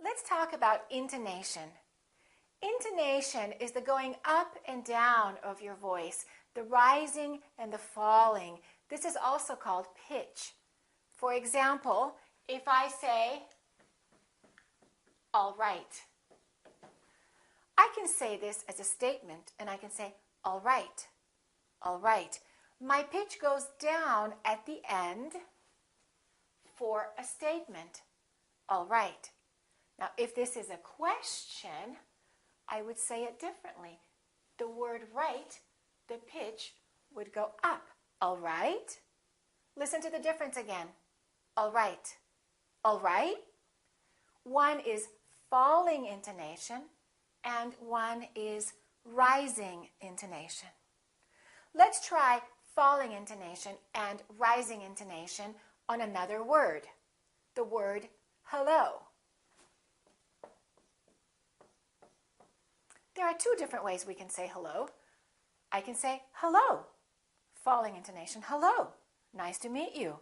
Let's talk about intonation. Intonation is the going up and down of your voice, the rising and the falling. This is also called pitch. For example, if I say, all right, I can say this as a statement, and I can say, all right, all right. My pitch goes down at the end for a statement, all right. Now, if this is a question, I would say it differently. The word right, the pitch would go up, all right. Listen to the difference again, all right, all right. One is falling intonation, and one is rising intonation. Let's try falling intonation and rising intonation on another word, the word hello. There are two different ways we can say hello. I can say hello, falling intonation, hello, nice to meet you.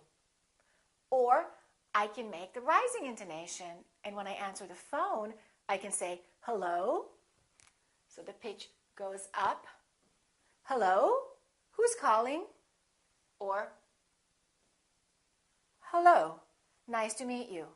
Or I can make the rising intonation, and when I answer the phone, I can say hello. So the pitch goes up. Hello, who's calling? Or hello, nice to meet you.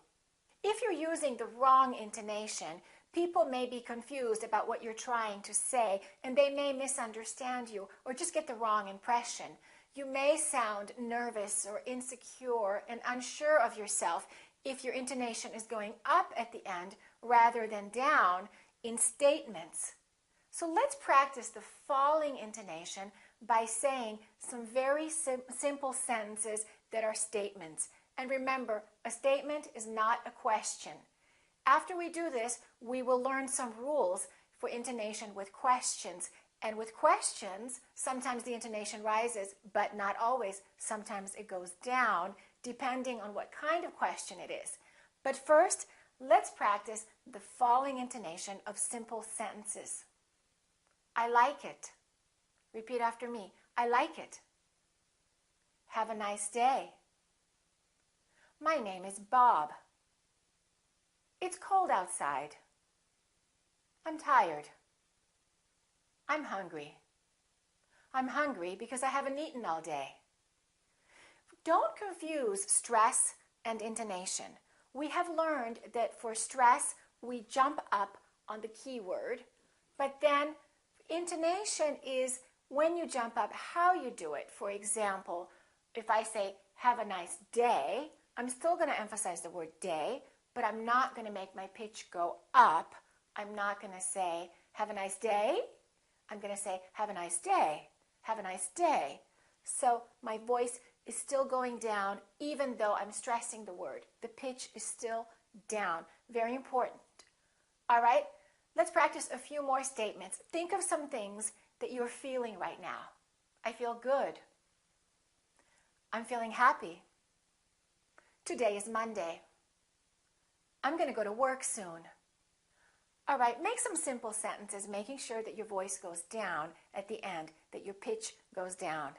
If you're using the wrong intonation, people may be confused about what you're trying to say, and they may misunderstand you or just get the wrong impression. You may sound nervous or insecure and unsure of yourself if your intonation is going up at the end rather than down in statements. So let's practice the falling intonation by saying some very simple sentences that are statements. And remember, a statement is not a question. After we do this, we will learn some rules for intonation with questions. And with questions, sometimes the intonation rises, but not always. Sometimes it goes down, depending on what kind of question it is. But first, let's practice the falling intonation of simple sentences. I like it. Repeat after me. I like it. Have a nice day. My name is Bob. It's cold outside. I'm tired. I'm hungry. I'm hungry because I haven't eaten all day. Don't confuse stress and intonation. We have learned that for stress, we jump up on the keyword, but then intonation is when you jump up, how you do it. For example, if I say, have a nice day, I'm still going to emphasize the word day, but I'm not going to make my pitch go up. I'm not going to say, have a nice day. I'm going to say, have a nice day. Have a nice day. So my voice is still going down even though I'm stressing the word. The pitch is still down. Very important. All right, let's practice a few more statements. Think of some things that you're feeling right now. I feel good. I'm feeling happy. Today is Monday. I'm going to go to work soon. All right, make some simple sentences, making sure that your voice goes down at the end, that your pitch goes down.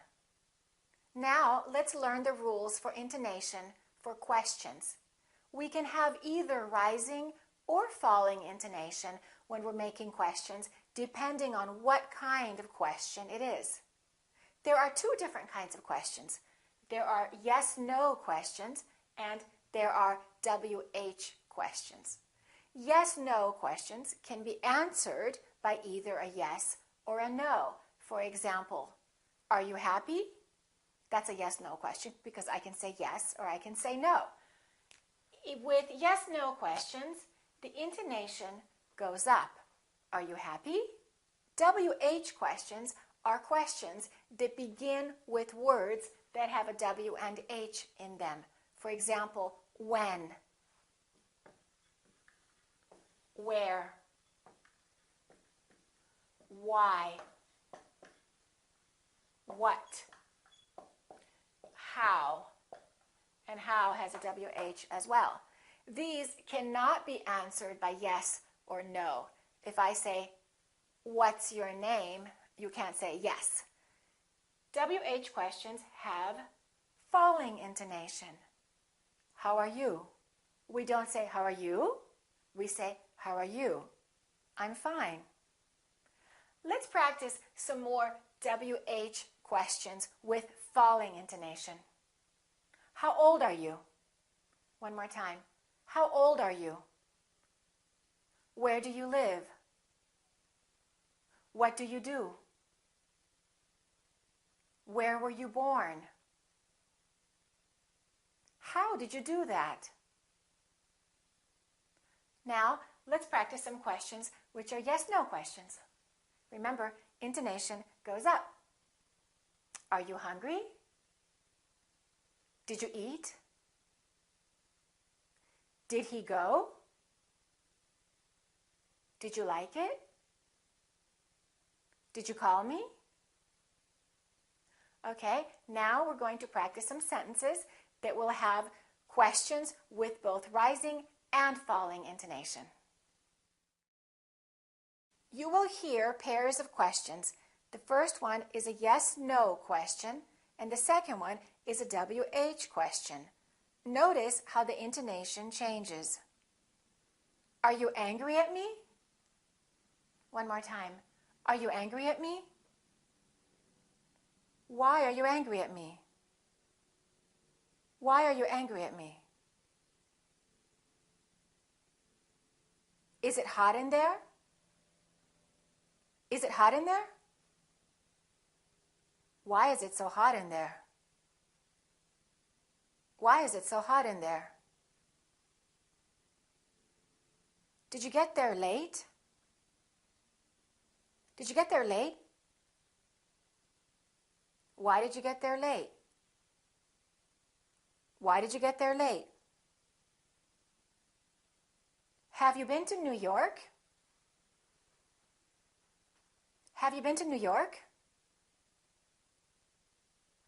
Now, let's learn the rules for intonation for questions. We can have either rising or falling intonation when we're making questions, depending on what kind of question it is. There are two different kinds of questions. There are yes-no questions, and there are WH questions. Yes-no questions can be answered by either a yes or a no. For example, are you happy? That's a yes-no question because I can say yes or I can say no. With yes-no questions, the intonation goes up. Are you happy? WH questions are questions that begin with words that have a W and H in them. For example, when, where, why, what, how, and how has a WH as well. These cannot be answered by yes or no. If I say, what's your name? You can't say yes. WH questions have falling intonation. How are you? We don't say, how are you? We say, how are you? I'm fine. Let's practice some more WH questions with falling intonation. How old are you? One more time. How old are you? Where do you live? What do you do? Where were you born? How did you do that? Now, let's practice some questions which are yes/no questions. Remember, intonation goes up. Are you hungry? Did you eat? Did he go? Did you like it? Did you call me? Okay, now we're going to practice some sentences that will have questions with both rising and falling intonation. You will hear pairs of questions. The first one is a yes/no question, and the second one is a WH question. Notice how the intonation changes. Are you angry at me? One more time. Are you angry at me? Why are you angry at me? Why are you angry at me? Is it hot in there? Is it hot in there? Why is it so hot in there? Why is it so hot in there? Did you get there late? Did you get there late? Why did you get there late? Why did you get there late? Have you been to New York? Have you been to New York?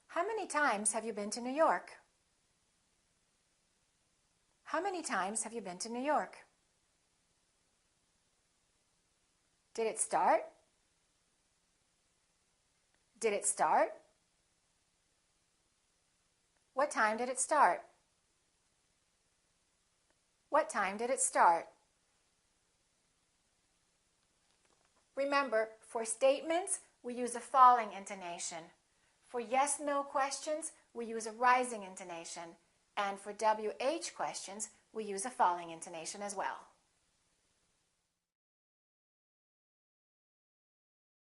How many times have you been to New York? How many times have you been to New York? Did it start? Did it start? What time did it start? What time did it start? Remember, for statements, we use a falling intonation. For yes/no questions, we use a rising intonation. And for WH questions, we use a falling intonation as well.